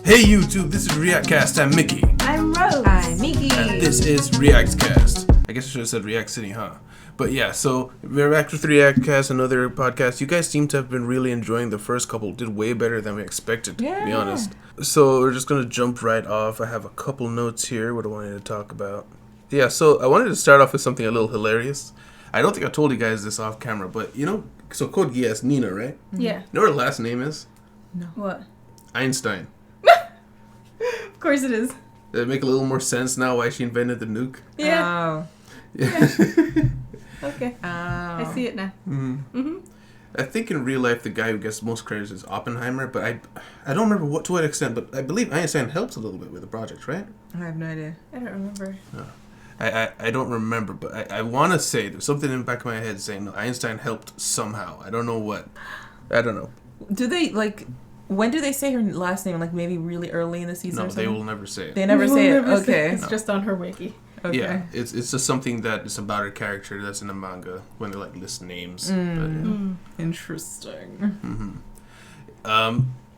Hey YouTube, this is HxH. I'm Mickey. I'm Rose. I'm Mickey. And this is HxH. I guess I should have said React City, huh? But yeah, so we're back with HxH, another podcast. You guys seem to have been really enjoying the first couple. Did way better than we expected, to be honest. So we're just going to jump right off. I have a couple notes here, what I wanted to talk about. Yeah, so I wanted to start off with something a little hilarious. I don't think I told you guys this off camera, but you know, so Code Geass, Nina, right? Yeah. You know what her last name is? No. What? Einstein. Of course it is. Does it make a little more sense now why she invented the nuke? Yeah. Yeah. Okay. I see it now. I think in real life the guy who gets most credit is Oppenheimer, but I don't remember to what extent, but I believe Einstein helps a little bit with the project, right? I have no idea. I don't remember. No. I don't remember, but I want to say there's something in the back of my head saying no, Einstein helped somehow. I don't know what. I don't know. Do they, when do they say her last name? Like maybe really early in the season or something? No, they will never say it. They never say it? Okay. It's just on her wiki. Okay. Yeah, it's just something that is about her character that's in the manga when they list names. Interesting.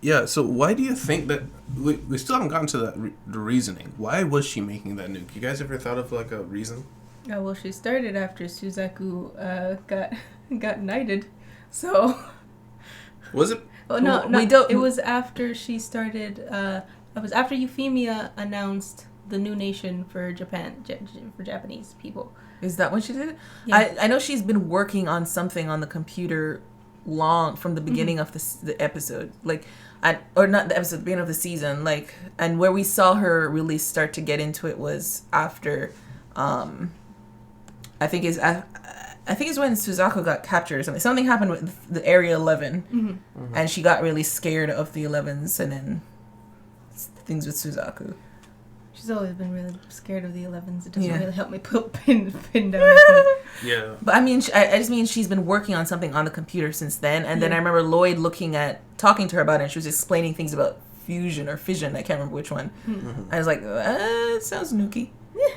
Yeah, so why do you think that we still haven't gotten to the reasoning? Why was she making that nuke? You guys ever thought of a reason? Oh, well, she started after Suzaku got knighted, so. Was it? Well, no, we don't. It was after she started. It was after Euphemia announced the new nation for Japan, for Japanese people. Is that when she did it? Yeah. I know she's been working on something on the computer long from the beginning of the episode, or not the episode, the beginning of the season, and where we saw her really start to get into it was after, I think it's when Suzaku got captured or something. Something happened with the Area 11, and she got really scared of the 11s, and then things with Suzaku. She's always been really scared of the 11s. It doesn't Yeah. really help me pin down the point. Yeah. But I mean, I just mean she's been working on something on the computer since then. And then I remember Lloyd talking to her about it, and she was explaining things about fusion or fission. I can't remember which one. I was like, it sounds nukey.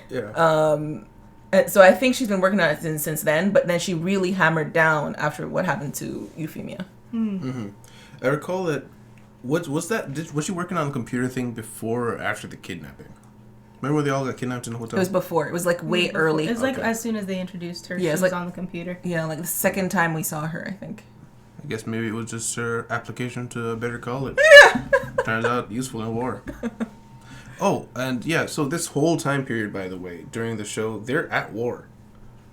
Yeah. So I think she's been working on it since then, but then she really hammered down after what happened to Euphemia. I recall that. Was she working on the computer thing before or after the kidnapping? Remember when they all got kidnapped in the hotel? It was before. It was way early. It was as soon as they introduced her, she was on the computer. Yeah, the second time we saw her, I think. I guess maybe it was just her application to a better college. Yeah. Turns out useful in war. Oh, and yeah, so this whole time period, by the way, during the show, they're at war.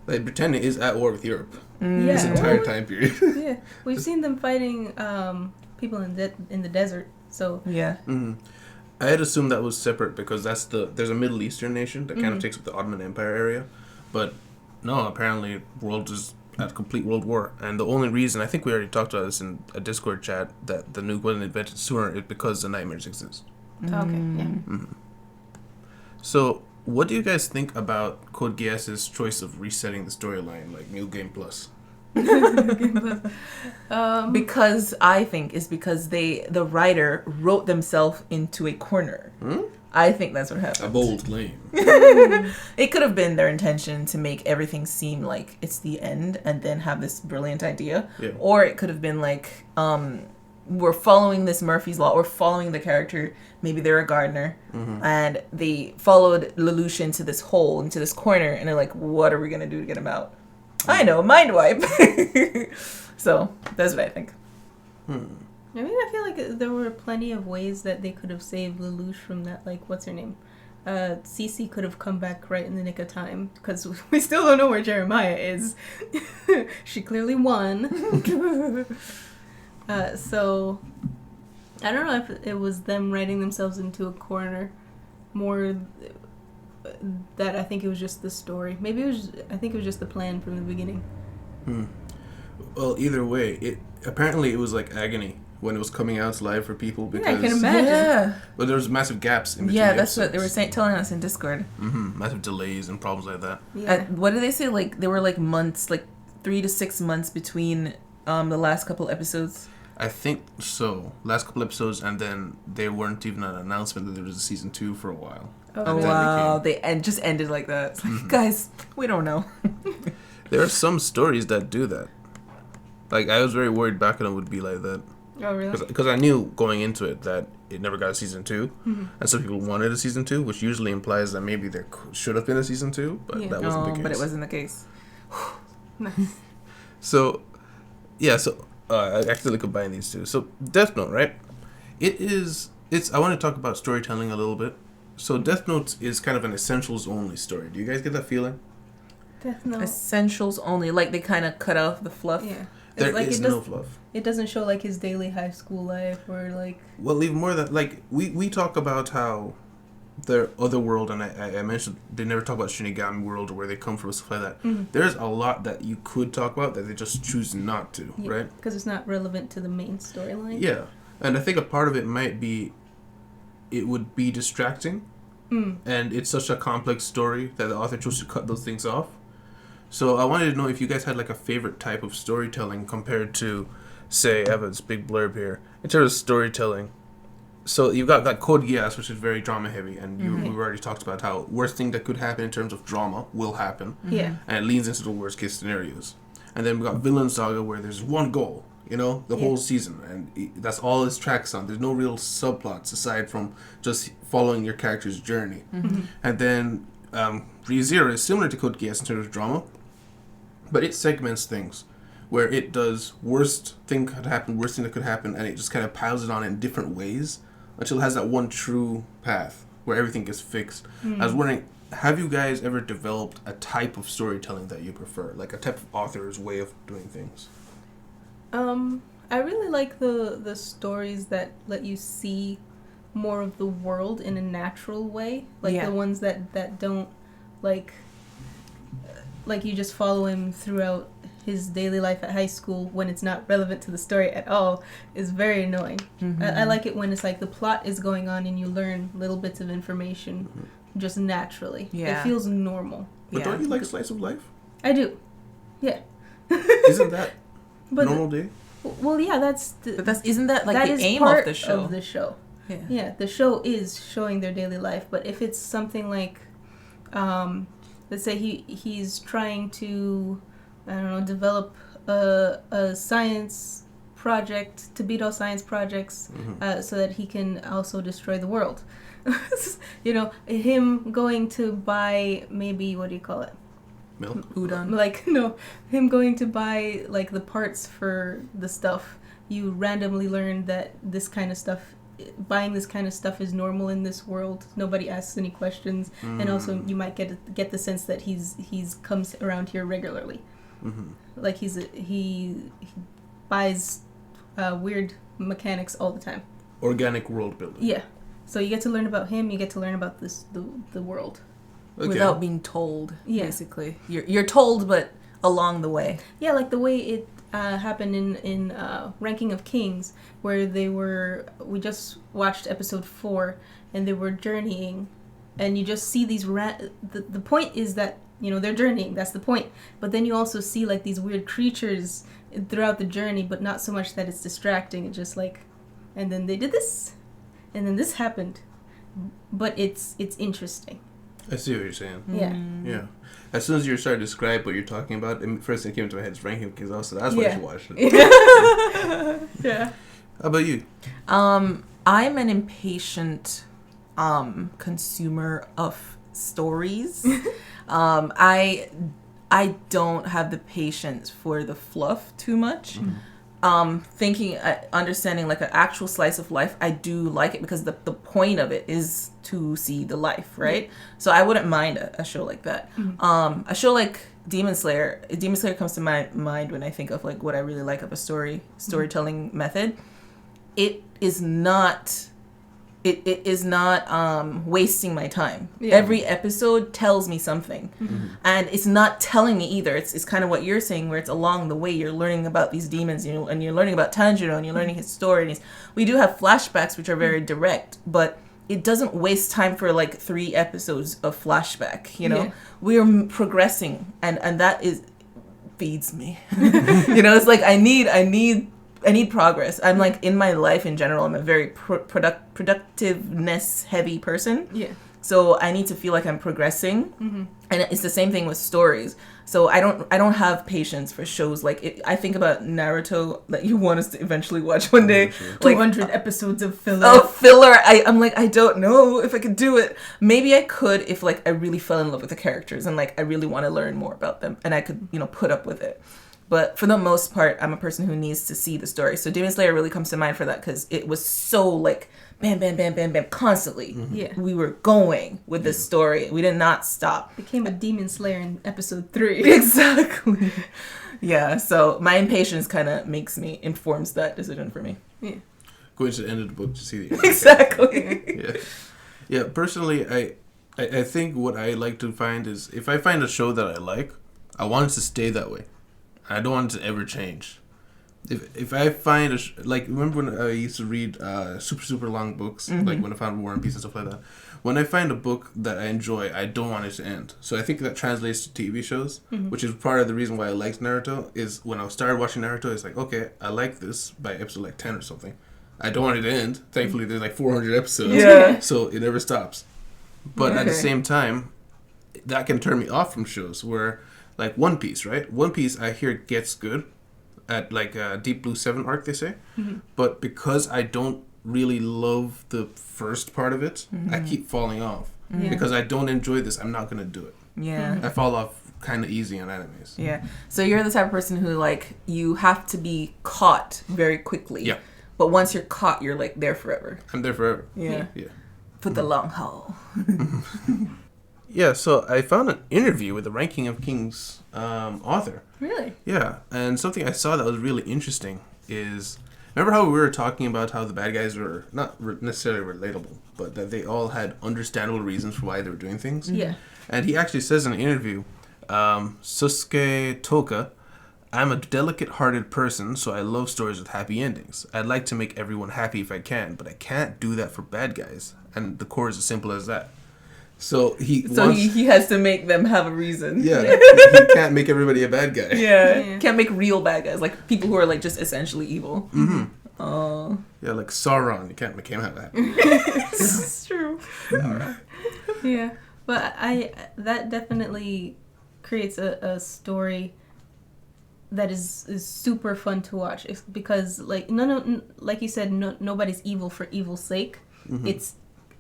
Britannia is at war with Europe. This entire time period. Yeah, we've seen them fighting people in the desert. So yeah. I had assumed that was separate because there's a Middle Eastern nation that kind of takes up the Ottoman Empire area, but no, apparently the world is at complete world war, and the only reason, I think we already talked about this in a Discord chat, that the nuke wasn't invented sooner is because the nightmares exist. Okay, yeah. So, what do you guys think about Code Geass's choice of resetting the storyline, New Game Plus? Because I think it's because the writer wrote themselves into a corner. I think that's what happened. A bold claim. It could have been their intention to make everything seem like it's the end and then have this brilliant idea. Yeah. Or it could have been we're following this Murphy's Law, or following the character, maybe they're a gardener, and they followed Lelouch into this hole, into this corner, and they're like, what are we going to do to get him out? I know, mind wipe. So, that's what I think. I mean, I feel like there were plenty of ways that they could have saved Lelouch from that, what's her name? Cece could have come back right in the nick of time, because we still don't know where Jeremiah is. She clearly won. So, I don't know if it was them writing themselves into a corner more that I think it was just the story. Maybe I think it was just the plan from the beginning. Well, either way, apparently it was agony when it was coming out live for people because I can imagine. Yeah. But there was massive gaps in between. Yeah, that's what they were telling us in Discord. Massive delays and problems like that. Yeah. What did they say? There were months, 3 to 6 months between the last couple episodes. I think so. Last couple episodes, and then there weren't even an announcement that there was a season 2 for a while. Oh wow! They just ended like that. It's guys, we don't know. There are some stories that do that. I was very worried Bakuna would be like that. Oh, really? Because I knew going into it that it never got a season 2, and some people wanted a season 2, which usually implies that maybe there should have been a season 2, but that wasn't the case. But it wasn't the case. Nice. So, yeah, I accidentally combined these two. So, Death Note, right? I want to talk about storytelling a little bit. So, Death Note is kind of an essentials only story. Do you guys get that feeling? Death Note. Essentials only, like they kind of cut off the fluff. Yeah. There is no fluff. It doesn't show like his daily high school life or like. Well, even more than like we talk about how the other world, and I mentioned they never talk about Shinigami world or where they come from, stuff like that. Mm-hmm. There's a lot that you could talk about that they just choose not to, right? Because it's not relevant to the main storyline. Yeah, and I think a part of it might be it would be distracting, and it's such a complex story that the author chose to cut those things off. So I wanted to know if you guys had like a favorite type of storytelling compared to, say, I have this big blurb here in terms of storytelling. So you've got Code Geass, which is very drama heavy, and we've already talked about how worst thing that could happen in terms of drama will happen. Yeah. And it leans into the worst case scenarios. And then we got Villain Saga, where there's one goal, the whole season, and that's all it tracks on. There's no real subplots aside from just following your character's journey. And then ReZero is similar to Code Geass in terms of drama, but it segments things where it does worst thing that could happen, and it just kind of piles it on in different ways until it has that one true path where everything gets fixed. I was wondering, have you guys ever developed a type of storytelling that you prefer, like a type of author's way of doing things? I really like the stories that let you see more of the world in a natural way, like the ones that don't like you just follow him throughout his daily life at high school when it's not relevant to the story at all is very annoying. I like it when it's like the plot is going on and you learn little bits of information just naturally. It feels normal. But don't you like slice of life? I do. Yeah. Isn't that normal day? Well, yeah, isn't that like the aim part of the show? Of the show. Yeah, the show is showing their daily life, but if it's something like let's say he's trying to, I don't know, develop a science project to beat all science projects so that he can also destroy the world. Him going to buy maybe, what do you call it? Milk? Udon. Him going to buy like the parts for the stuff. You randomly learn that buying this kind of stuff is normal in this world. Nobody asks any questions, and also you might get the sense that he's comes around here regularly. Like he buys weird mechanics all the time. Organic world building. Yeah, so you get to learn about him. You get to learn about the world without being told. Basically, you're told, but along the way. Yeah, like the way it happened in Ranking of Kings, where we just watched episode 4, and they were journeying, and you just see these the point is that they're journeying, that's the point, but then you also see like these weird creatures throughout the journey, but not so much that it's distracting. It's just like, and then they did this, and then this happened, but it's interesting. I see what you're saying. Yeah. As soon as you started to describe what you're talking about, the first thing that came into my head is Ranking of Kings. Also, that's why you should watch it. Yeah. How about you? I'm an impatient consumer of stories. I don't have the patience for the fluff too much. Understanding like an actual slice of life, I do like it because the point of it is to see the life, right? So I wouldn't mind a show like that. A show like Demon Slayer comes to my mind when I think of like what I really like of a storytelling method. It is not wasting my time. Every episode tells me something, and it's not telling me either. It's kind of what you're saying, where it's along the way you're learning about these demons, and you're learning about Tanjiro, and you're learning his story. And we do have flashbacks which are very direct, but it doesn't waste time for like 3 episodes of flashback. We are progressing, and that feeds me. It's like I need progress. I'm like, in my life in general, I'm a very productiveness heavy person. Yeah. So I need to feel like I'm progressing. And it's the same thing with stories. So I don't have patience for shows like it. I think about Naruto that you want us to eventually watch one day. Like 200 episodes of filler. Oh, filler. I'm like, I don't know if I could do it. Maybe I could if like I really fell in love with the characters and like I really want to learn more about them and I could, put up with it. But for the most part, I'm a person who needs to see the story. So Demon Slayer really comes to mind for that because it was so like bam, bam, bam, bam, bam, constantly. Mm-hmm. Yeah. We were going with this story. We did not stop. Became a Demon Slayer in episode 3. Exactly. Yeah, so my impatience kind of informs that decision for me. Yeah. Going to the end of the book to see the end. Exactly. Yeah, personally, I think what I like to find is if I find a show that I like, I want it to stay that way. I don't want it to ever change. If I find remember when I used to read super long books, like when I found War and Peace and stuff like that. When I find a book that I enjoy, I don't want it to end. So I think that translates to TV shows, which is part of the reason why I liked Naruto. Is when I started watching Naruto, it's like, okay, I like this by episode like 10 or something. I don't want it to end. Thankfully, there's like 400 episodes, so it never stops. But at the same time, that can turn me off from shows where, like One Piece, right? One Piece, I hear gets good at like Deep Blue 7 arc, they say. But because I don't really love the first part of it, I keep falling off. Because I don't enjoy this, I'm not going to do it. Yeah. I fall off kind of easy on animes. Yeah. So you're the type of person who like, you have to be caught very quickly. Yeah. But once you're caught, you're like there forever. I'm there forever. Yeah. For the long haul. Yeah, so I found an interview with the Ranking of Kings author. Really? Yeah, and something I saw that was really interesting is, remember how we were talking about how the bad guys were not necessarily relatable, but that they all had understandable reasons for why they were doing things? Yeah. And he actually says in an interview, Susuke Toka, I'm a delicate-hearted person, so I love stories with happy endings. I'd like to make everyone happy if I can, but I can't do that for bad guys. And the core is as simple as that. So he has to make them have a reason. Yeah, he can't make everybody a bad guy. Yeah. Can't make real bad guys, like people who are like just essentially evil. Mm-hmm. Oh. Yeah, like Sauron, you can't make him have happy. It's true. Yeah, but that definitely creates a story that is super fun to watch. It's because like like you said, nobody's evil for evil's sake.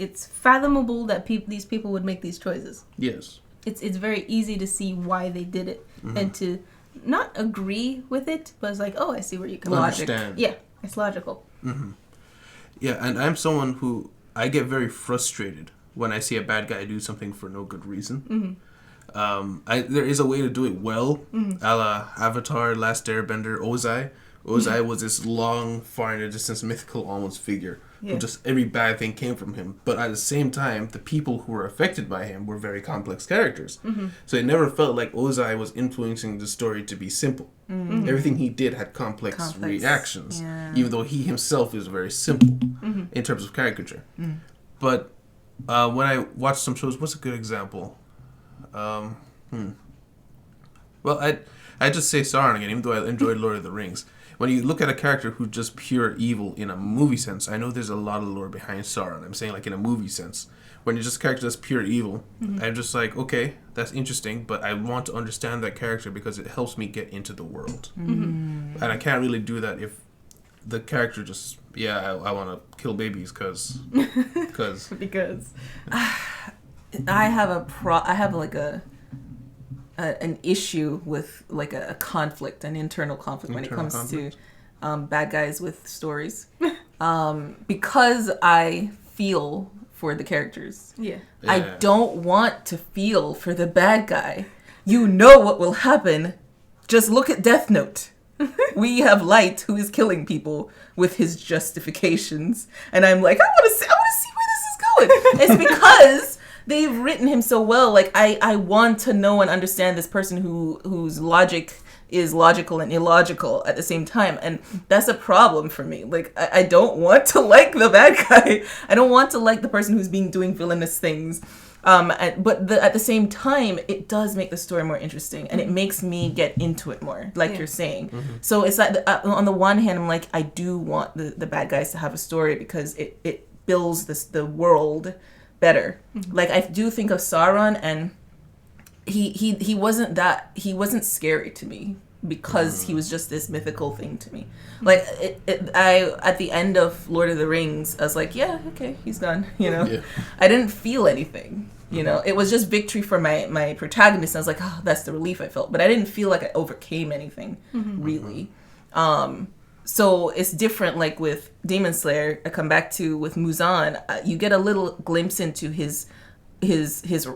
It's fathomable that these people would make these choices. Yes. It's very easy to see why they did it and to not agree with it, but it's like, oh, I see where you come from. Understand. Yeah, it's logical. Yeah, and I'm someone who I get very frustrated when I see a bad guy do something for no good reason. There is a way to do it well, a la Avatar, Last Airbender, Ozai. Ozai was this long, far in the distance, mythical almost figure. Yeah. Just every bad thing came from him. But at the same time, the people who were affected by him were very complex characters. So it never felt like Ozai was influencing the story to be simple. Everything he did had complex reactions, even though he himself is very simple in terms of caricature. But when I watch some shows, what's a good example? Well, I just say Sauron again, even though I enjoyed Lord of the Rings. When you look at a character who's just pure evil in a movie sense, I know there's a lot of lore behind Sauron. I'm saying like in a movie sense. When you're just a character that's pure evil, I'm just like, okay, that's interesting, but I want to understand that character because it helps me get into the world. And I can't really do that if the character just, I want to kill babies because. I have like an issue with like a conflict, an internal conflict when it comes to bad guys with stories, because I feel for the characters. I don't want to feel for the bad guy. You know what will happen. Just look at Death Note. We have Light who is killing people with his justifications, and I'm like, I want to see where this is going. It's because they've written him so well. Like I want to know and understand this person whose logic is logical and illogical at the same time, and that's a problem for me. Like I don't want to like the bad guy. I don't want to like the person who's doing villainous things. But at the same time, it does make the story more interesting, and it makes me get into it more, like you're saying. So it's like on the one hand, I'm like, I do want the bad guys to have a story because it builds the world better. Like I do think of Sauron, and he wasn't scary to me because he was just this mythical thing to me. Like I at the end of Lord of the Rings, I was like, yeah, okay, he's done. You know, Yeah. I didn't feel anything. You know, it was just victory for my protagonist. I was like, oh, that's the relief I felt, but I didn't feel like I overcame anything really. So it's different. Like with Demon Slayer, I come back to with Muzan, you get a little glimpse into his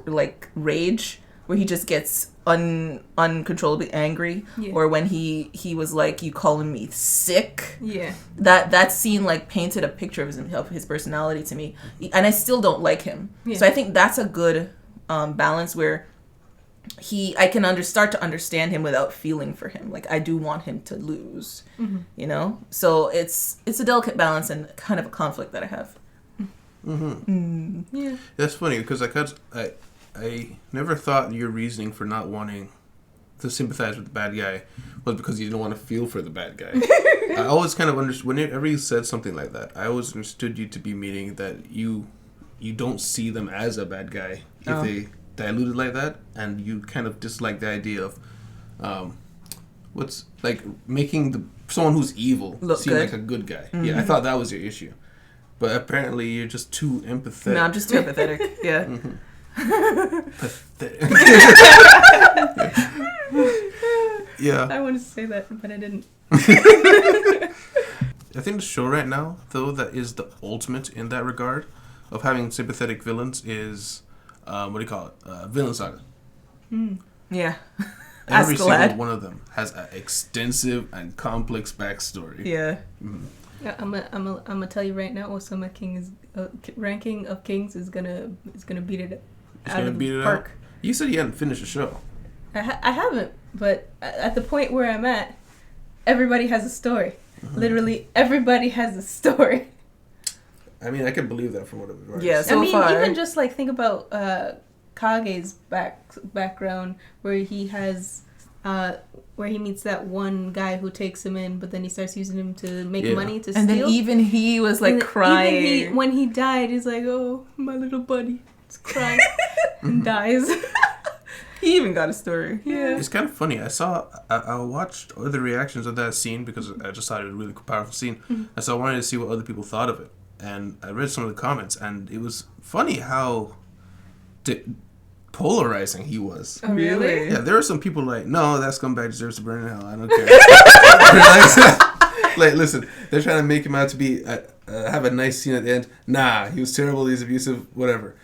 like rage, where he just gets uncontrollably angry, or when he was like, you calling me sick. That scene like painted a picture of his personality to me, and I still don't like him. So I think that's a good balance where I can start to understand him without feeling for him. Like I do want him to lose, you know. So it's a delicate balance and kind of a conflict that I have. Yeah, that's funny because I never thought your reasoning for not wanting to sympathize with the bad guy was because you didn't want to feel for the bad guy. I always kind of understood whenever you said something like that. I always understood you to be meaning that you don't see them as a bad guy if they diluted like that, and you kind of dislike the idea of what's like making someone who's evil look seem good. like a good guy. Yeah, I thought that was your issue, but apparently you're just too empathetic. No, I'm just too empathetic. Yeah. Pathetic. Yeah. I wanted to say that, but I didn't. I think the show right now, though, that is the ultimate in that regard of having sympathetic villains is what do you call it? Villain Saga. Yeah. Every single Askeladd. one of them has an extensive and complex backstory. Yeah. Yeah, I'm gonna tell you right now, Osama King's ranking of kings is gonna beat it out of the park. You said you hadn't finished the show. I haven't, but at the point where I'm at, everybody has a story. Literally, everybody has a story. I mean, I can believe that from what I've read. Yeah, so I mean, far. even just like think about Kage's background, where he has where he meets that one guy who takes him in, but then he starts using him to make money to steal. And then even he was like crying. Even when he died, he's like, "Oh, my little buddy," it's crying and dies. He even got a story. Yeah. It's kind of funny. I watched other reactions of that scene because I just thought it was a really powerful scene. And so I wanted to see what other people thought of it. And I read some of the comments, and it was funny how polarizing he was. Oh, really? Yeah, there were some people like, no, that scumbag deserves to burn in hell. I don't care. Like, listen, they're trying to make him out to be have a nice scene at the end. Nah, he was terrible. He's abusive. Whatever.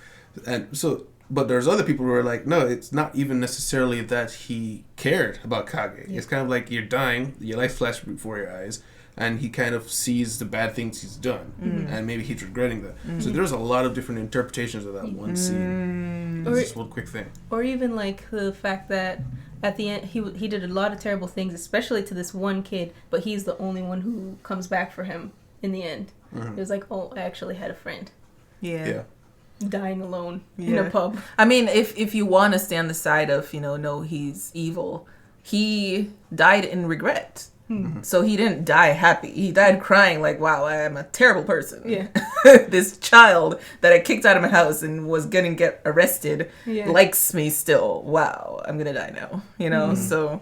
And so, but there's other people who are like, no, it's not even necessarily that he cared about Kage. Yeah. It's kind of like you're dying, your life flashes before your eyes, and he kind of sees the bad things he's done, and maybe he's regretting that. So there's a lot of different interpretations of that one scene. It's just one quick thing. Or even like the fact that at the end he did a lot of terrible things, especially to this one kid, but he's the only one who comes back for him in the end. It was like, oh, I actually had a friend. Yeah. Dying alone in a pub. I mean, if you want to stay on the side of, no, he's evil, he died in regret. So he didn't die happy. He died crying like, wow, I am a terrible person. Yeah. This child that I kicked out of my house and was going to get arrested likes me still. Wow, I'm going to die now. So.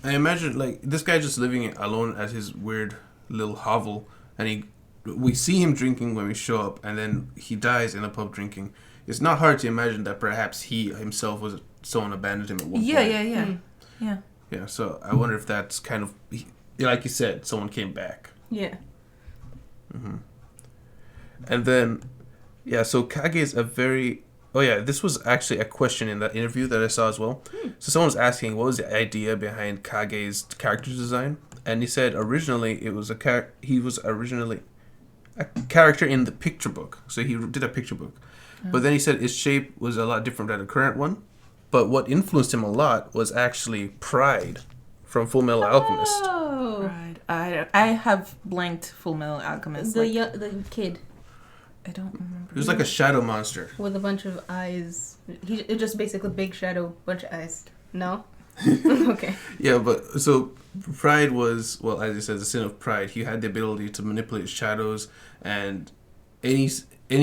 I imagine, like, this guy just living alone at his weird little hovel, and we see him drinking when we show up, and then he dies in a pub drinking. It's not hard to imagine that perhaps he himself was someone abandoned him at one point. Yeah. Yeah, so I wonder if that's kind of, like you said, someone came back. Yeah. And then, so Kage is a very... Oh, yeah, this was actually a question in that interview that I saw as well. So someone was asking, what was the idea behind Kage's character design? And he said originally it was he was originally a character in the picture book. So he did a picture book. But then he said his shape was a lot different than the current one. But what influenced him a lot was actually Pride from Full Metal Alchemist. Oh. Right. I have blanked Full Metal Alchemist. The kid. I don't remember. He was like a shadow monster. With a bunch of eyes. It's just basically a big shadow, bunch of eyes. No? Okay. Yeah, but so Pride was, well, as he says, the sin of pride. He had the ability to manipulate shadows, and any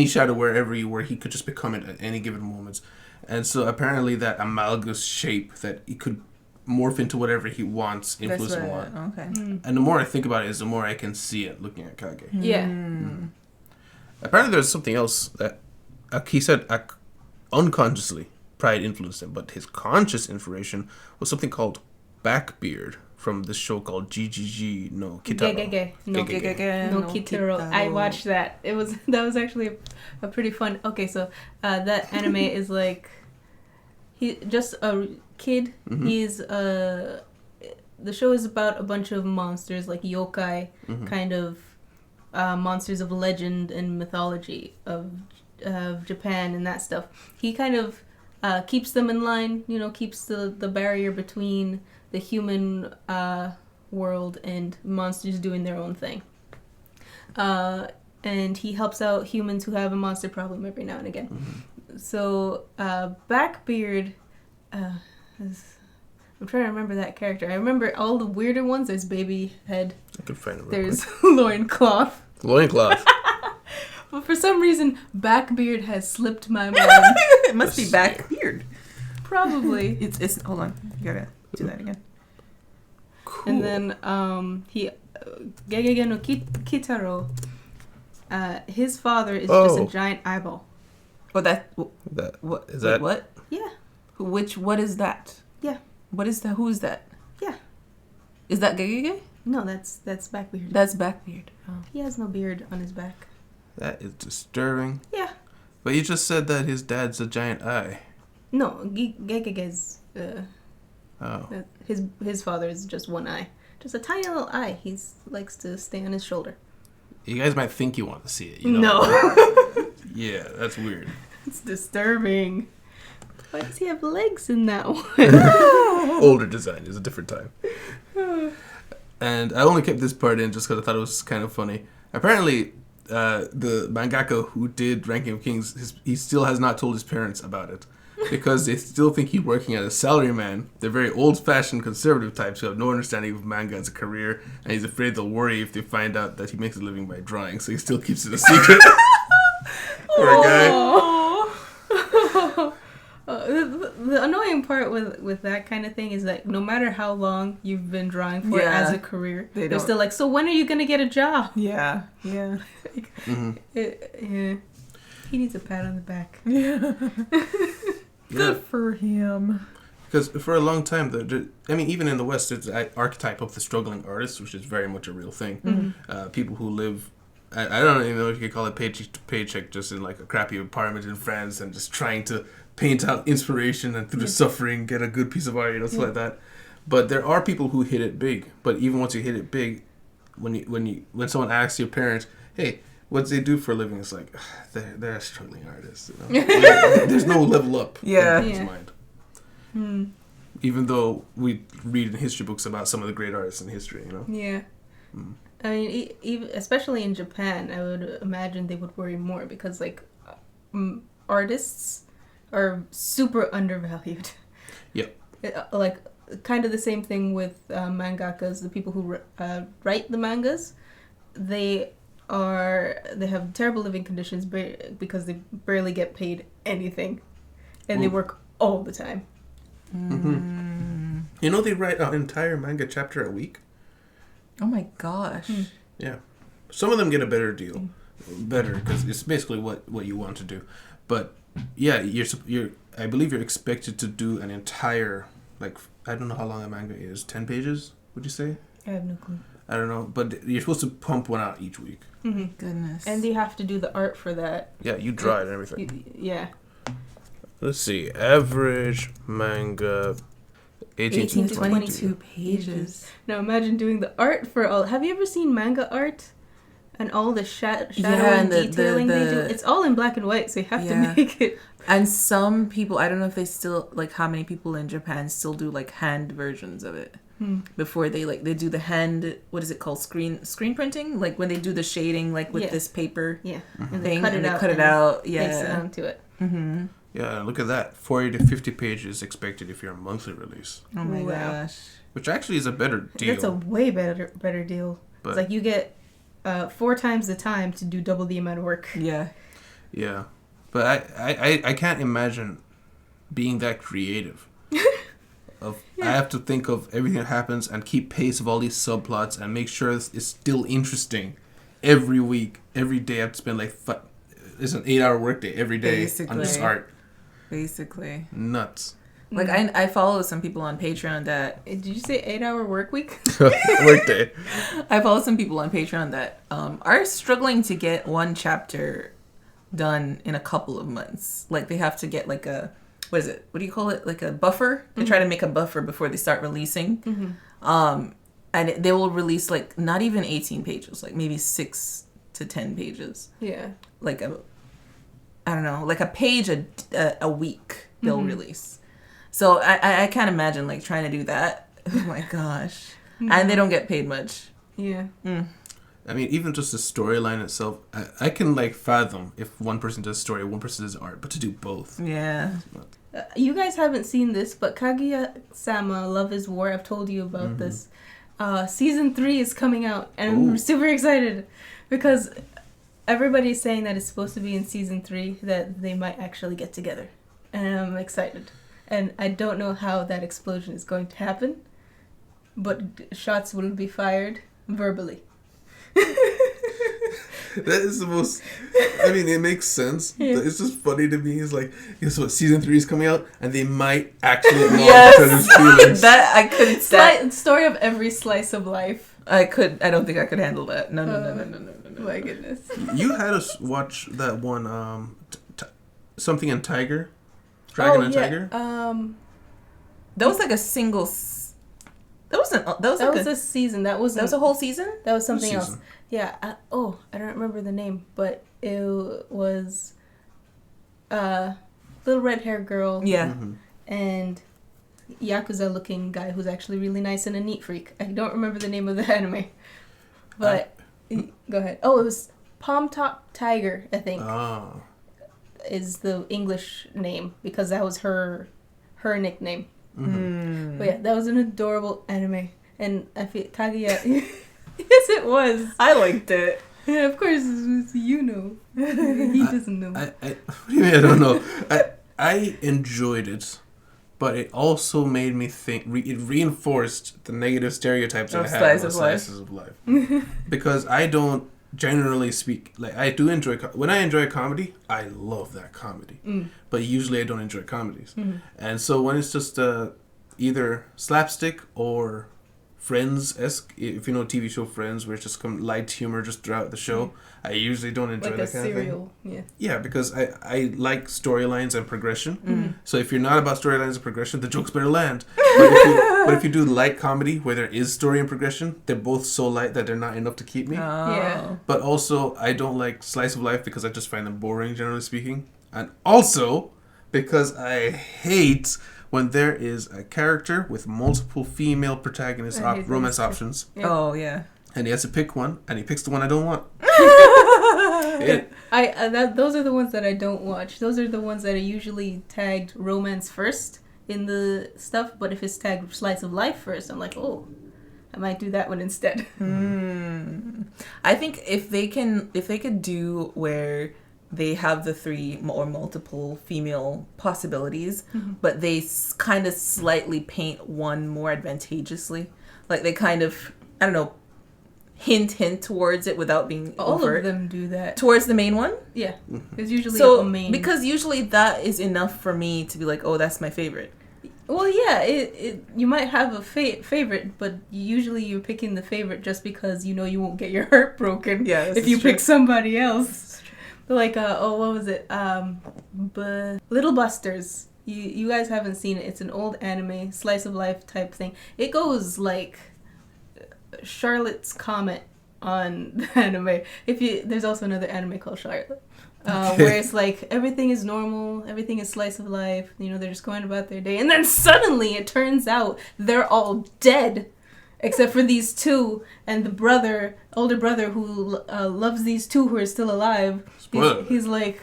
shadow wherever you were, he could just become it at any given moment. And so apparently that amalgous shape that he could morph into whatever he wants, influence him on. Okay. And the more I think about it, is the more I can see it looking at Kage. Yeah. Apparently there's something else that he said unconsciously Pride influenced him, but his conscious inspiration was something called Backbeard from this show called GGG no Kitaro. No Kitaro. I watched that. That was actually a pretty fun. Okay, so that anime is like he just a kid. He's the show is about a bunch of monsters like yokai, kind of monsters of legend and mythology of Japan and that stuff. He kind of keeps them in line, keeps the barrier between the human world and monsters doing their own thing. And he helps out humans who have a monster problem every now and again. So Backbeard, I'm trying to remember that character. I remember all the weirder ones. There's Baby Head. I can find it. There's Loincloth. Loincloth. But for some reason, Backbeard has slipped my mind. It must be Backbeard. Probably. It's hold on. You gotta do that again. Cool. And then he Gege no Kitaro. His father is just a giant eyeball. Oh, that what is that? What? Yeah. What is that? Yeah. What is that? Who is that? Yeah. Is that Gege? No, that's Backbeard. That's Backbeard. Oh. He has no beard on his back. That is disturbing. Yeah. But you just said that his dad's a giant eye. No, Gegege's Oh. his father is just one eye. Just a tiny little eye. He likes to stay on his shoulder. You guys might think you want to see it. No. Yeah, that's weird. It's disturbing. Why does he have legs in that one? Older design is a different time. And I only kept this part in just because I thought it was kind of funny. Apparently, the mangaka who did Ranking of Kings, he still has not told his parents about it. Because they still think he's working as a salaryman. They're very old-fashioned conservative types who have no understanding of manga as a career. And he's afraid they'll worry if they find out that he makes a living by drawing. So he still keeps it a secret. Poor guy. The annoying part with that kind of thing is that no matter how long you've been drawing for as a career, they're still like, so when are you going to get a job? Yeah. Yeah. He needs a pat on the back. Yeah. Good for him. Because for a long time, even in the West, there's the archetype of the struggling artist, which is very much a real thing. People who live, I don't even know if you could call it paycheck to paycheck, just in like a crappy apartment in France and just trying to paint out inspiration and through the suffering get a good piece of art, stuff like that. But there are people who hit it big. But even once you hit it big, when someone asks your parents, hey, what do they do for a living? It's like, they're a struggling artist. There's no level up in people's mind. Even though we read in history books about some of the great artists in history, Yeah. I mean, even, especially in Japan, I would imagine they would worry more because, like, artists are super undervalued. Yep. Like, kind of the same thing with mangakas, the people who write the mangas. They have terrible living conditions because they barely get paid anything, and they work all the time. They write an entire manga chapter a week. Oh my gosh. Yeah, some of them get a better deal, because it's basically what you want to do. But yeah, I believe you're expected to do an entire, like, I don't know how long a manga is, 10 pages, would you say? I have no clue. I don't know, but you're supposed to pump one out each week. Goodness. And you have to do the art for that. Yeah, you draw it and everything. Yeah. Let's see. Average manga, 18 to 22 pages. Now imagine doing the art for all. Have you ever seen manga art? And all the shadow and and detailing they do. It's all in black and white, so you have to make it. And some people, I don't know if they still, like, how many people in Japan still do, like, hand versions of it. Before they do the hand, what is it called, screen printing, like when they do the shading, like with this paper thing, and they cut it out, paste it onto it. Yeah, look at that, 40 to 50 pages expected if you're a monthly release. Oh my gosh, which actually is a better deal. That's a way better deal. But it's like you get 4 times the time to do double the amount of work. Yeah, but I can't imagine being that creative. I have to think of everything that happens and keep pace of all these subplots and make sure it's still interesting every week, every day. I have to spend like it's an 8-hour workday every day on this art. Basically, nuts. Like I follow some people on Patreon that. Did you say 8-hour work week? Workday. I follow some people on Patreon that are struggling to get one chapter done in a couple of months. Like they have to get like a, what is it? What do you call it? Like a buffer. They try to make a buffer before they start releasing. And they will release like not even 18 pages, like maybe 6 to 10 pages. Yeah. Like I don't know, like a page a week they'll release. So I can't imagine like trying to do that. Oh my gosh. And they don't get paid much. Yeah. I mean, even just the storyline itself, I can like fathom if one person does story, one person does art, but to do both. Yeah. You guys haven't seen this, but Kaguya-sama, Love is War, I've told you about this. Season 3 is coming out, and I'm super excited because everybody's saying that it's supposed to be in season 3, that they might actually get together. And I'm excited. And I don't know how that explosion is going to happen, but shots will be fired verbally. That is the most. I mean, it makes sense. Yeah. It's just funny to me. It's like, guess what? Season 3 is coming out, and they might actually acknowledge each other's feelings. That I couldn't stand. Story of every slice of life. I don't think I could handle that. No. My goodness. You had us watch that one. Something in Tiger. Dragon and Tiger. That was like a single. That was a season. That was a whole season. That was something else. Yeah. I don't remember the name, but it was little red hair girl. Yeah. And Yakuza looking guy who's actually really nice and a neat freak. I don't remember the name of the anime, but go ahead. Oh, it was Palm Top Tiger, I think. Oh. Is the English name because that was her nickname. But yeah, that was an adorable anime, and I feel Kaguya. Yes, it was. I liked it. Yeah, of course, you know. He doesn't know. What do you mean I don't know? I enjoyed it, but it also made me think. It reinforced the negative stereotypes that I had about slices of life. Because I don't generally speak, like I do enjoy when I enjoy a comedy, I love that comedy, but usually I don't enjoy comedies, and so when it's just either slapstick or Friends-esque, if you know TV show Friends, where it's just light humor just throughout the show, I usually don't enjoy like that kind serial, of thing. Yeah, because I like storylines and progression. So if you're not about storylines and progression, the jokes better land. But if you do light comedy where there is story and progression, they're both so light that they're not enough to keep me. Yeah. But also, I don't like slice of life because I just find them boring, generally speaking. And also, because I hate when there is a character with multiple female protagonist romance options. Yeah. Oh, yeah. And he has to pick one, and he picks the one I don't want. Those are the ones that I don't watch. Those are the ones that are usually tagged romance first in the stuff, but if it's tagged slice of life first, I'm like, oh, I might do that one instead. I think if they could do where they have the 3 or multiple female possibilities, but they kind of slightly paint one more advantageously. Like they kind of, I don't know, hint towards it without being all overt. Of them do that. Towards the main one? Yeah. It's usually a main. Because usually that is enough for me to be like, oh, that's my favorite. Well, yeah, it you might have a favorite, but usually you're picking the favorite just because you know you won't get your heart broken if you pick somebody else. Like, what was it? Little Busters. You guys haven't seen it. It's an old anime, slice of life type thing. It goes like Charlotte's Comet on the anime. There's also another anime called Charlotte. Where it's like everything is normal, everything is slice of life, they're just going about their day, and then suddenly it turns out they're all dead except for these 2 and the older brother who loves these 2 who are still alive. He's like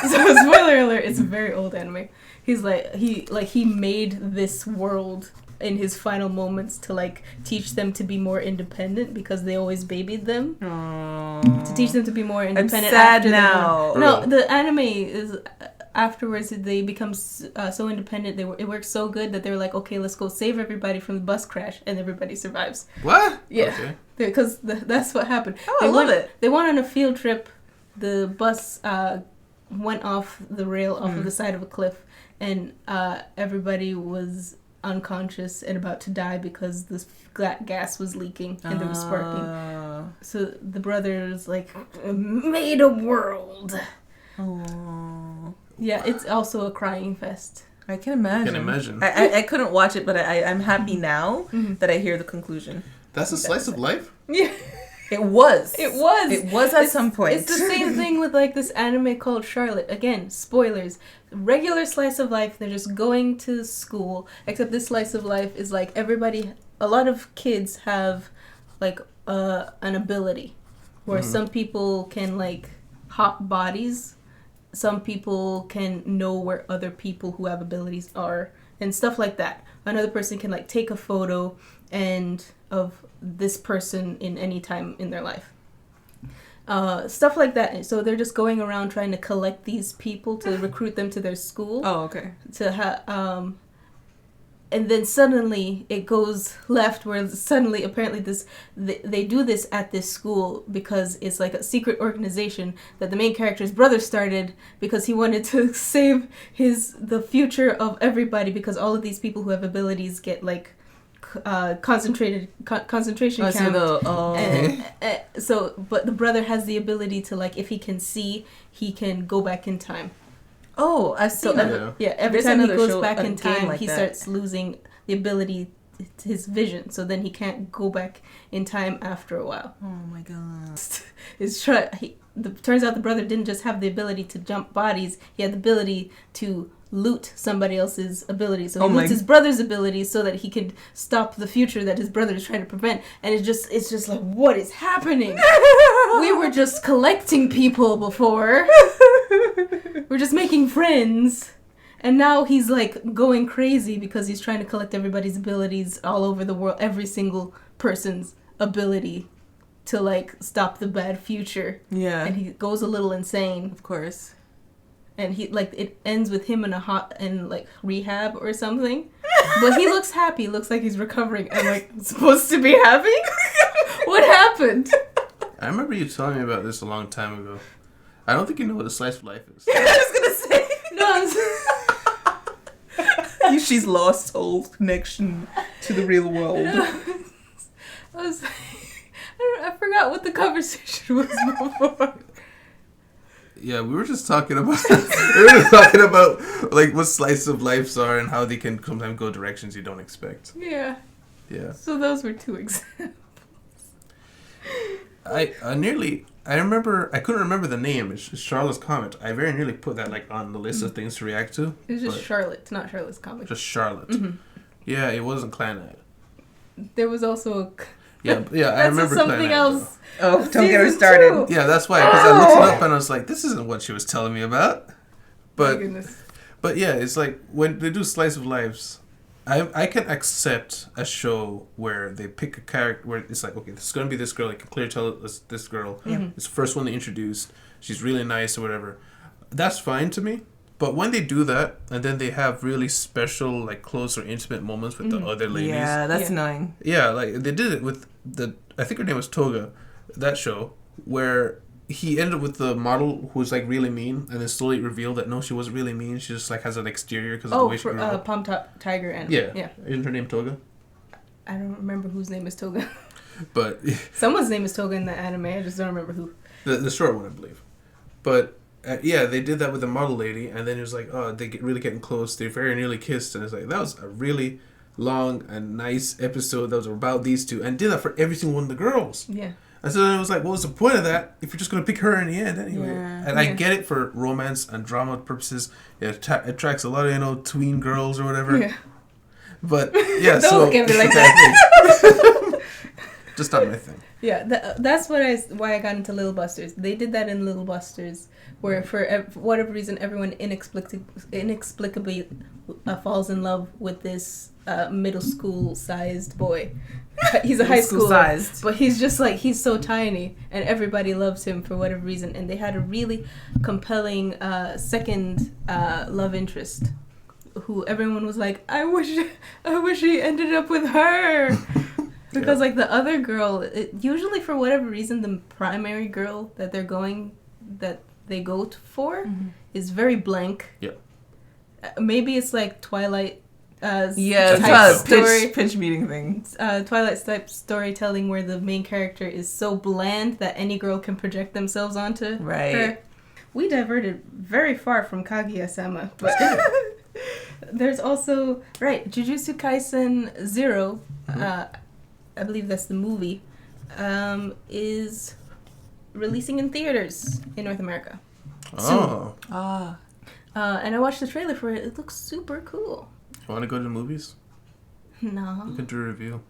so spoiler alert, it's a very old anime. He's like he made this world in his final moments to like teach them to be more independent because they always babied them. Aww. To teach them to be more independent. I'm sad now. No, the anime is afterwards they become so independent. It works so good that they're like, okay, let's go save everybody from the bus crash, and everybody survives. What? Yeah, okay. Because that's what happened. Oh, I love it. They went on a field trip. The bus went off the rail off of the side of a cliff, and everybody was unconscious and about to die because this gas was leaking and there was sparking. So the brothers like made a world. Oh. Yeah, it's also a crying fest. I can imagine. I couldn't watch it, but I'm happy now that I hear the conclusion. That's a slice of life? Yeah. It was. It was. It was at some point. It's the same thing with like this anime called Charlotte. Again, spoilers. Regular slice of life, they're just going to school. Except this slice of life is like a lot of kids have like an ability where some people can like hop bodies. Some people can know where other people who have abilities are and stuff like that. Another person can like take a photo and of this person in any time in their life. Stuff like that. So they're just going around trying to collect these people to recruit them to their school. Oh, okay. And then suddenly it goes left where suddenly apparently they do this at this school because it's like a secret organization that the main character's brother started because he wanted to save the future of everybody because all of these people who have abilities get like concentration camp. But the brother has the ability to like if he can see, he can go back in time. Oh, I see. Every time he goes back in time, like he starts losing the ability to his vision. So then he can't go back in time after a while. Oh my god! Turns out the brother didn't just have the ability to jump bodies; he had the ability to loot somebody else's ability. So he loots his brother's ability so that he could stop the future that his brother is trying to prevent. And it's just like, what is happening? We were just collecting people before. We're just making friends. And now he's like going crazy because he's trying to collect everybody's abilities all over the world, every single person's ability to like stop the bad future. Yeah. And he goes a little insane. Of course. And he like it ends with him in like rehab or something. But he looks happy, looks like he's recovering. I'm like, supposed to be happy? What happened? I remember you telling me about this a long time ago. I don't think you know what a slice of life is. I was gonna say. No, she's lost all connection to the real world. I forgot what the conversation was before. Yeah, we were just talking about like what slice of lives are and how they can sometimes go directions you don't expect. Yeah. Yeah. So those were two examples. I couldn't remember the name. It's Charlotte's Comet. I very nearly put that like on the list of things to react to. It was just Charlotte, not Charlotte's Comet. Just Charlotte. Mm-hmm. Yeah, it wasn't Clanad. There was also I remember something Clanad, else. Oh, don't get her started. 2. Yeah, that's why, because I looked it up and I was like, this isn't what she was telling me about. My goodness. But yeah, it's like when they do slice of lives, I can accept a show where they pick a character where it's like, okay, this is going to be this girl. I can clearly tell it's this girl. Mm-hmm. It's the first one they introduced. She's really nice or whatever. That's fine to me. But when they do that and then they have really special, like close or intimate moments with the other ladies. Yeah, that's annoying. Yeah, like they did it with I think her name was Toga, that show, where he ended up with the model who was like really mean, and then slowly revealed that no, she wasn't really mean. She just like has an exterior because of the way she grew up. Palm Top Tiger anime. Yeah. Isn't her name Toga? I don't remember whose name is Toga. But someone's name is Toga in the anime. I just don't remember who. The short one, I believe. But they did that with the model lady, and then it was like, oh, they really getting close. They very nearly kissed, and it's like that was a really long and nice episode that was about these two, and did that for every single one of the girls. Yeah. And so then it was like, well, what's the point of that if you're just going to pick her in the end anyway? Yeah. And I get it for romance and drama purposes. It attracts a lot of, tween girls or whatever. Yeah. But, yeah, Don't so... look at me like that. Just not my thing. Yeah, that's why I got into Little Busters. They did that in Little Busters, where for whatever reason, everyone inexplicably falls in love with this middle school sized boy. He's a high schooler, sized, but he's just like, he's so tiny, and everybody loves him for whatever reason. And they had a really compelling second love interest, who everyone was like, I wish he ended up with her. Because like the other girl, usually for whatever reason, the primary girl that they go for is very blank. Yep. Maybe it's like Twilight. Pitch meeting thing. Twilight type storytelling where the main character is so bland that any girl can project themselves onto her. We diverted very far from Kaguya-sama, but there's also Jujutsu Kaisen 0. I believe that's the movie. Is releasing in theaters in North America. Oh. And I watched the trailer for it. It looks super cool. Want to go to the movies? No. We can do a review.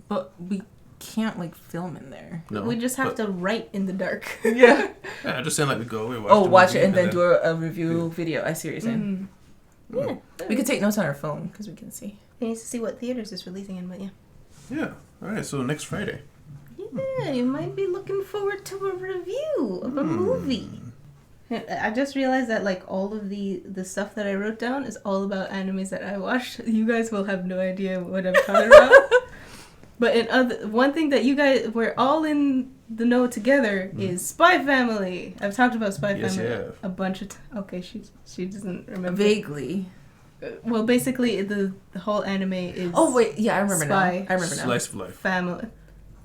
But we can't like film in there. No. We just have to write in the dark. Yeah. Yeah, just saying like we go. We watch it and then do a review video. I see what you're saying. Yeah. We could take notes on our phone because we can see. We need to see what theaters it's releasing in, but yeah. Yeah. All right. So next Friday. Yeah, you might be looking forward to a review of a movie. I just realized that like all of the stuff that I wrote down is all about animes that I watched. You guys will have no idea what I'm talking about. But one thing that you guys we're all in the know together is Spy Family. I've talked about Spy Family a bunch of times. Okay, she doesn't remember. Vaguely. Well, basically the whole anime is. Oh wait, yeah, I remember Spy now. Slice of life. Family.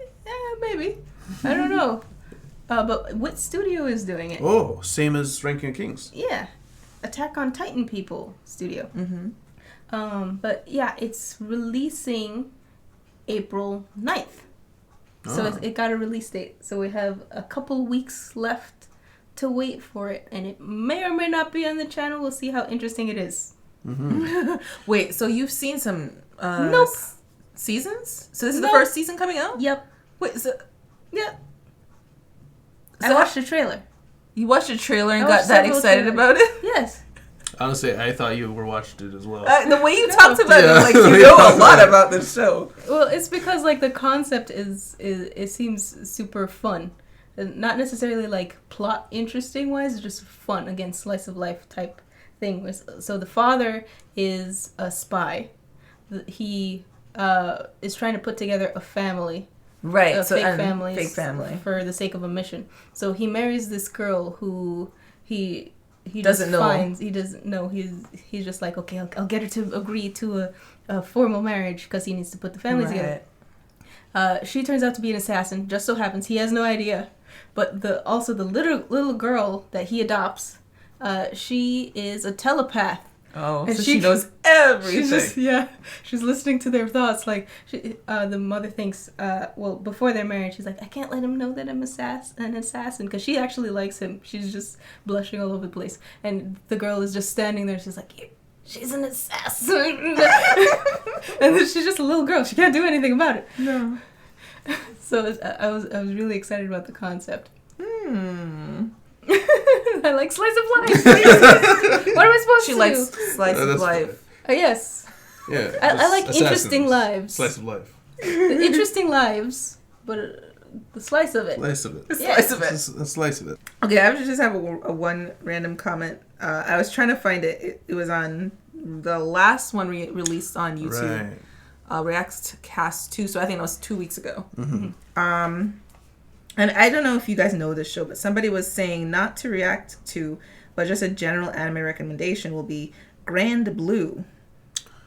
Yeah, maybe. I don't know. But what studio is doing it? Oh, same as Ranking of Kings. Yeah, Attack on Titan people studio. But yeah, it's releasing April 9th. So it got a release date. So we have a couple weeks left to wait for it, and it may or may not be on the channel. We'll see how interesting it is. Wait, so you've seen some Nope. Seasons? So this is the first season coming out? Yep. Wait, so Yep. So I watched the trailer. You watched the trailer and I got watched that several excited trailers. about it? Yes. Honestly, I thought you were watched it as well. The way you talked about Yeah. it, like you know a lot about this show. Well, it's because like the concept is it seems super fun, and not necessarily like plot interesting wise, just fun. Again, slice of life type thing. So the father is a spy. He is trying to put together a family. Right, A so fake family. Fake family. For the sake of a mission. So he marries this girl who he Doesn't just know. finds. He doesn't know. He's just like, okay, I'll get her to agree to a formal marriage because he needs to put the family together. She turns out to be an assassin. Just so happens he has no idea. But the little girl that he adopts, she is a telepath. Oh, And so she knows everything. She's listening to their thoughts. Like, the mother thinks, before they're married, she's like, I can't let him know that I'm an assassin, because she actually likes him. She's just blushing all over the place. And the girl is just standing there. She's like, she's an assassin. And then she's just a little girl. She can't do anything about it. No. So I was really excited about the concept. I like slice of life. What am I supposed to do? She likes slice of life. Yes. Yeah. I like interesting lives. Slice of life. Interesting lives, but the slice of it. Slice of it. Slice of it. A slice of it. Okay, I just have a one random comment. I was trying to find it. It was on the last one released on YouTube. Right. Reacts Cast 2, so I think that was 2 weeks ago. And I don't know if you guys know this show, but somebody was saying not to react to, but just a general anime recommendation will be Grand Blue.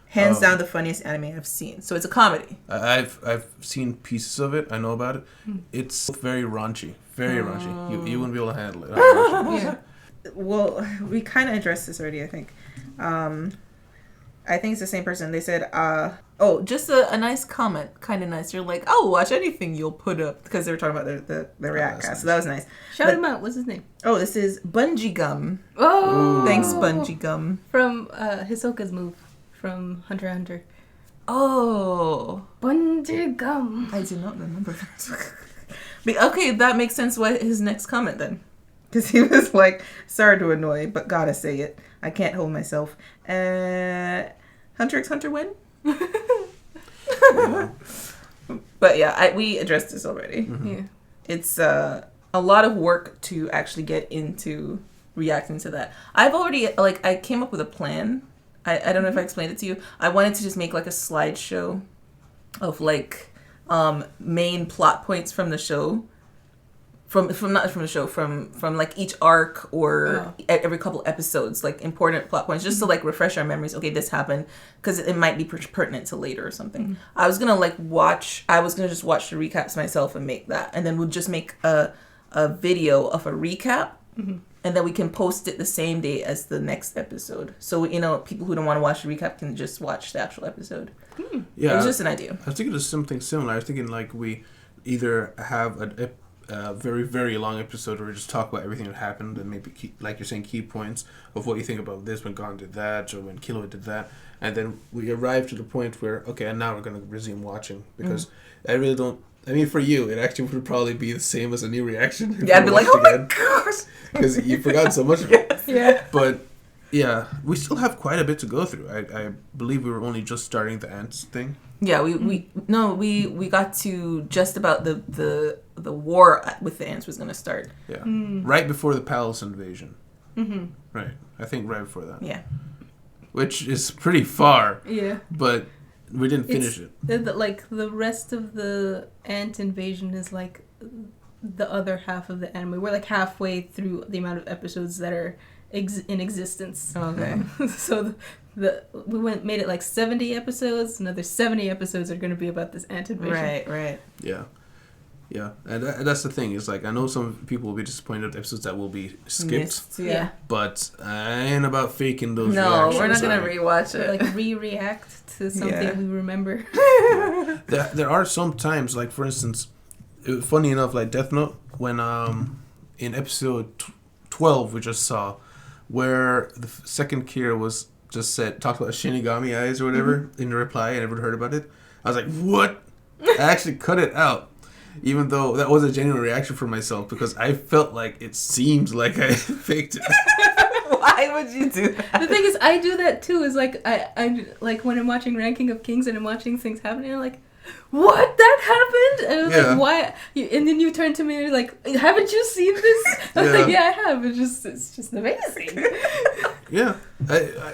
Hands down the funniest anime I've seen. So it's a comedy. I've seen pieces of it. I know about it. It's very raunchy. Very raunchy. You wouldn't be able to handle it. Yeah. Well, we kind of addressed this already, I think. I think it's the same person. They said, just a nice comment. Kind of nice. You're like, I'll watch anything you'll put up. Because they were talking about the React cast. Nice. So that was nice. Shout him out. What's his name? Oh, this is Bungee Gum. Oh! Thanks, Bungee Gum. From Hisoka's move from Hunter x Hunter. Oh. Bungee Gum. I do not remember that. But, okay, that makes sense why his next comment then. Because he was like, sorry to annoy, but gotta say it. I can't hold myself. Hunter x Hunter when? Yeah. But yeah, we addressed this already. Mm-hmm. Yeah. It's a lot of work to actually get into reacting to that. I've already, I came up with a plan. I don't know if I explained it to you. I wanted to just make like a slideshow of like main plot points from the show. From like each arc or every couple episodes, like important plot points, just to like refresh our memories. Okay, this happened, because it might be pertinent to later or something. Mm-hmm. I was gonna just watch the recaps myself and make that, and then we'll just make a video of a recap, Mm-hmm. and then we can post it the same day as the next episode. So people who don't want to watch the recap can just watch the actual episode. Yeah, it was just an idea. I was thinking of something similar. I was thinking like we either have a very, very long episode where we just talk about everything that happened and maybe, like you're saying, key points of what you think about this when Gon did that or when Killua did that. And then we arrive to the point where, okay, and now we're going to resume watching. Because I really don't... I mean, for you, it actually would probably be the same as a new reaction. Yeah, I'd be like, oh my gosh! Because you've forgotten so much of it. Yeah. But, yeah, we still have quite a bit to go through. I believe we were only just starting the ants thing. Yeah, we got to just about the war with the ants was going to start. Yeah. Right before the palace invasion. Mm-hmm. Right. I think right before that. Yeah. Which is pretty far. Yeah. But we didn't finish it. The rest of the ant invasion is like the other half of the anime. We're like halfway through the amount of episodes that are in existence. Okay. So made it like 70 episodes. Another 70 episodes are going to be about this ant invasion. Right. Yeah. Yeah. And that's the thing. Is like, I know some people will be disappointed with episodes that will be skipped. Missed, yeah. But I ain't about faking those No, reactions. we're not going to rewatch it. Like re-react to something we remember. There are some times, like for instance, funny enough, like Death Note, when in episode 12 we just saw, where the second Kira was just talked about Shinigami eyes or whatever in the reply. I never heard about it. I was like, what? I actually cut it out, even though that was a genuine reaction for myself, because I felt like it seems like I faked it. Why would you do that? The thing is, I do that too. Is like I like when I'm watching Ranking of Kings and I'm watching things happening, I'm like, what? That happened? And I was like, why? And then you turn to me and you're like, haven't you seen this? I was like, yeah, I have. It's just amazing. Yeah,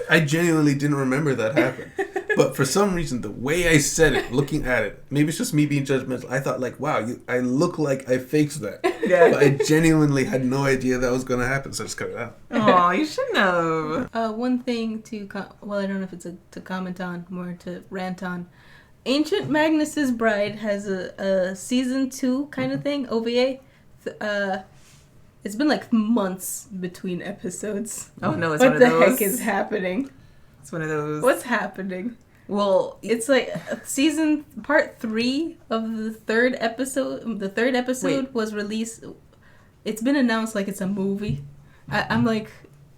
I genuinely didn't remember that happened. But for some reason, the way I said it, looking at it, maybe it's just me being judgmental, I thought like, wow, I look like I faked that. Yeah. But I genuinely had no idea that was going to happen, so I just cut it out. Oh, you should know. One thing to, I don't know if it's to comment on, more to rant on. Ancient Magnus's Bride has a season 2 kind of thing, OVA. It's been like months between episodes. Oh no, it's what one of those. What the heck is happening? It's one of those. What's happening? Well, it's like part 3 of the third episode. The third episode was released. It's been announced like it's a movie. I'm like,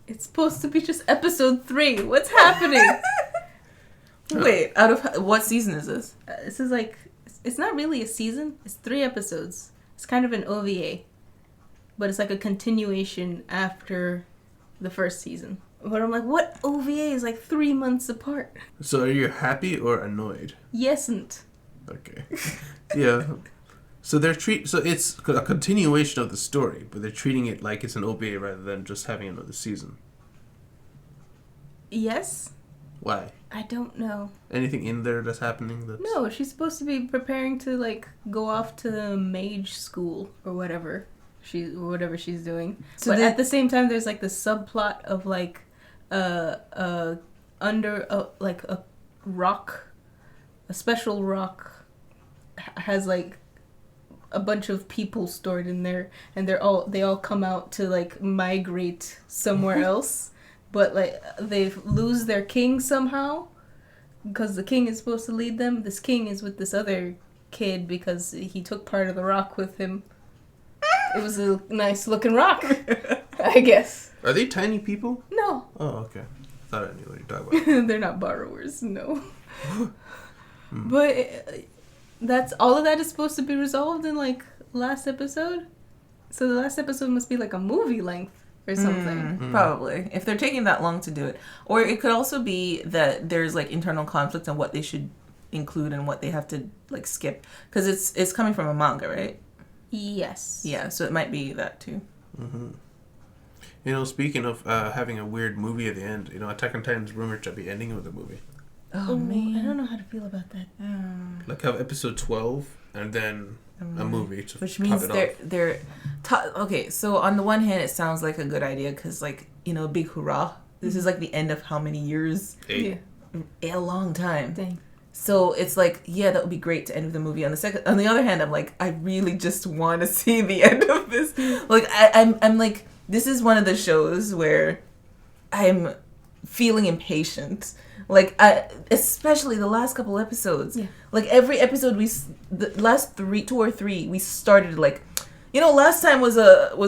it's supposed to be just episode 3. What's happening? Wait, out of what season is this? This is like, it's not really a season. It's 3 episodes. It's kind of an OVA, but it's like a continuation after the first season. But I'm like, what OVA is like 3 months apart? So are you happy or annoyed? Yesn't. Okay. Yeah. So so it's a continuation of the story, but they're treating it like it's an OVA rather than just having another season. Yes. Why? I don't know. Anything in there that's happening? No, she's supposed to be preparing to like go off to mage school or whatever she's doing. So but at the same time, there's like the subplot of like under like a rock, a special rock has like a bunch of people stored in there, and they all come out to like migrate somewhere else. But, like, they lose their king somehow because the king is supposed to lead them. This king is with this other kid because he took part of the rock with him. It was a nice-looking rock, I guess. Are they tiny people? No. Oh, okay. I thought I knew what you're talking about. They're not borrowers, no. But that's all of that is supposed to be resolved in, like, last episode. So the last episode must be, like, a movie length. or something. Probably, if they're taking that long to do it. Or it could also be that there's like internal conflict on what they should include and what they have to like skip, because it's coming from a manga, right? Yes. Yeah, so it might be that too. You know, speaking of having a weird movie at the end, you know, Attack on Titan's rumored to be ending with a movie. Oh man, I don't know how to feel about that. Like have episode 12 and then a movie to which top means it off. okay. So on the one hand, it sounds like a good idea because, like, you know, big hurrah! This is like the end of how many years? 8. A long time. Dang. So it's like, yeah, that would be great to end with the movie. On the other hand, I'm like, I really just want to see the end of this. Like, I'm like, this is one of the shows where I'm feeling impatient. Like, especially the last couple episodes. Yeah. Like, every episode the last 2 or 3, we started like, you know, last time was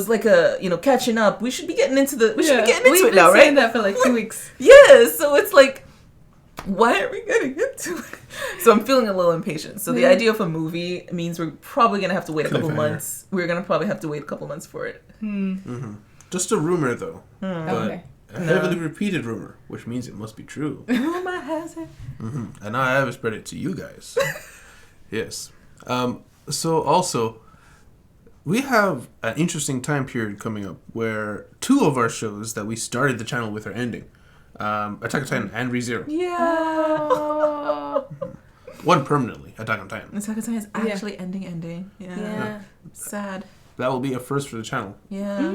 like a, you know, catching up. We should be getting into it now, right? We've been saying that for like 2 weeks. Yeah, so it's like, why are we getting into it? So I'm feeling a little impatient. So the idea of a movie means we're probably going to have to wait a couple months. We're going to probably have to wait a couple months for it. Just a rumor, though. But Okay. a heavily repeated rumor, which means it must be true. Rumor has it. And now I have to spread it to you guys. Yes. So also, we have an interesting time period coming up where 2 of our shows that we started the channel with are ending. Attack on Titan and ReZero. Yeah. One permanently, Attack on Titan. Attack on Titan is actually ending. Yeah. Sad. That will be a first for the channel. Yeah.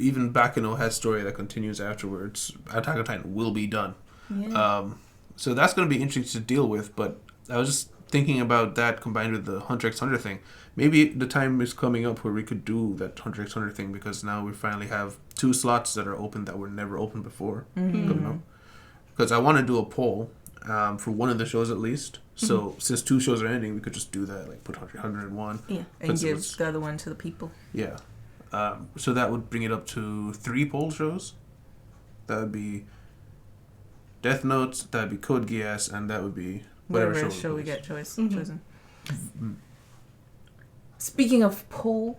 Even back in HxH story that continues afterwards, Attack on Titan will be done. Yeah. So that's going to be interesting to deal with, but I was just thinking about that combined with the Hunter x Hunter thing. Maybe the time is coming up where we could do that Hunter x Hunter thing, because now we finally have 2 slots that are open that were never open before. Because I want to do a poll for one of the shows at least. So since 2 shows are ending, we could just do that, like put Hunter x Hunter in one. Yeah, and give the other one to the people. Yeah. So that would bring it up to 3 poll shows. That would be Death Notes, that would be Code Geass, and that would be whatever show we get chosen. Speaking of poll,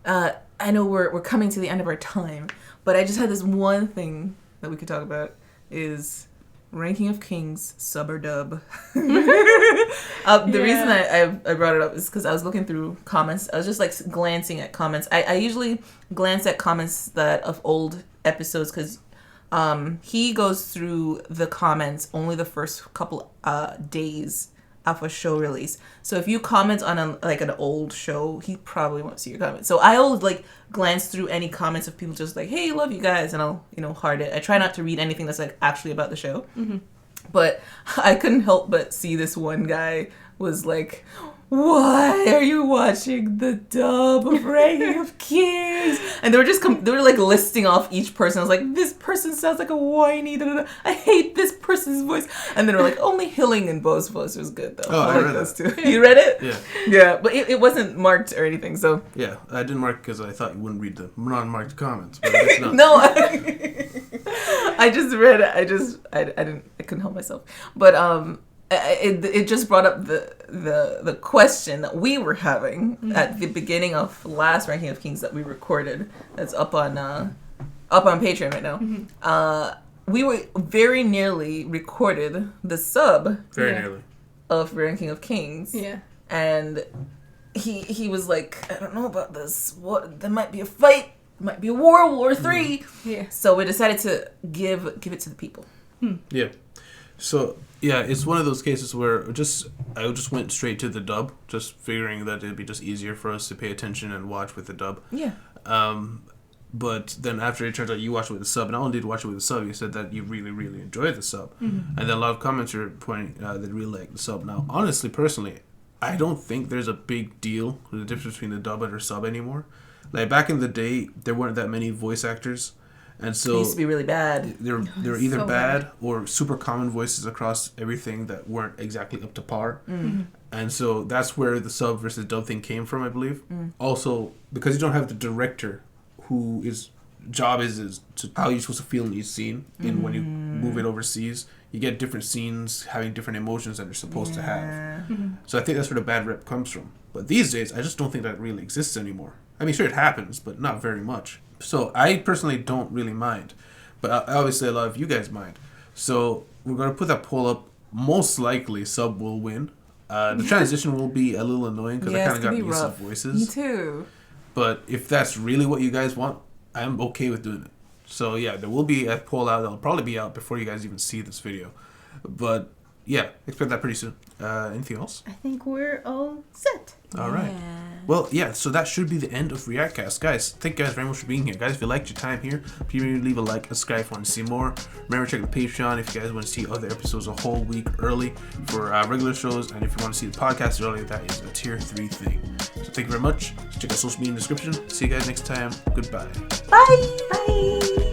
I know we're coming to the end of our time, but I just had this one thing that we could talk about is Ranking of Kings, sub or dub. The reason I brought it up is because I was looking through comments. I was just like glancing at comments. I usually glance at comments that of old episodes because he goes through the comments only the first couple days of a show release. So if you comment on an old show, he probably won't see your comment. So I always like glance through any comments of people just like, hey, love you guys, and I'll heart it. I try not to read anything that's like actually about the show. But I couldn't help but see this one guy was like, why are you watching the dub of Ranking of Kings? And they were like listing off each person. I was like, this person sounds like a whiny. I hate this person's voice. And then they were like, only Hilling and Bo's voice was good though. Oh, I like read those that. 2. You read it? Yeah. Yeah, but it wasn't marked or anything. So Yeah, I didn't mark because I thought you wouldn't read the non-marked comments. But I guess not. no, I just read it. I couldn't help myself. But it just brought up the question that we were having at the beginning of last Ranking of Kings that we recorded. That's up on Patreon right now. We were very nearly recorded the sub Very nearly of Ranking of Kings. Yeah. And he was like, I don't know about this. What? There might be a fight. Might be a War 3. Yeah. So we decided to give it to the people. Yeah. So yeah, it's one of those cases where I just went straight to the dub, just figuring that it'd be just easier for us to pay attention and watch with the dub. Yeah. But then after it turns out you watched it with the sub, not only did you watch it with the sub, you said that you really, really enjoyed the sub. And then a lot of comments are pointing that really like the sub. Now, honestly, personally, I don't think there's a big deal with the difference between the dub and the sub anymore. Like back in the day, there weren't that many voice actors. And so It used to be really bad. They were either so bad or super common voices across everything that weren't exactly up to par. And so that's where the sub versus dub thing came from, I believe. Also, because you don't have the director who is job is to how you're supposed to feel in each scene. And when you move it overseas, you get different scenes having different emotions that you're supposed to have. So I think that's where the bad rep comes from. But these days, I just don't think that really exists anymore. I mean, sure, it happens, but not very much. So I personally don't really mind. But obviously a lot of you guys mind. So we're going to put that poll up. Most likely, Sub will win. The transition will be a little annoying because I kind of got used to voices. Me too. But if that's really what you guys want, I'm okay with doing it. So yeah, there will be a poll out. It'll probably be out before you guys even see this video. But yeah, expect that pretty soon. Anything else? I think we're all set. All right. Well, yeah, so that should be the end of Reactcast. Guys, thank you guys very much for being here. Guys, if you liked your time here, please leave a like, subscribe if you want to see more. Remember, check the Patreon if you guys want to see other episodes a whole week early for regular shows. And if you want to see the podcast early, that is a tier 3 thing. So thank you very much. Check out social media in the description. See you guys next time. Goodbye. Bye. Bye.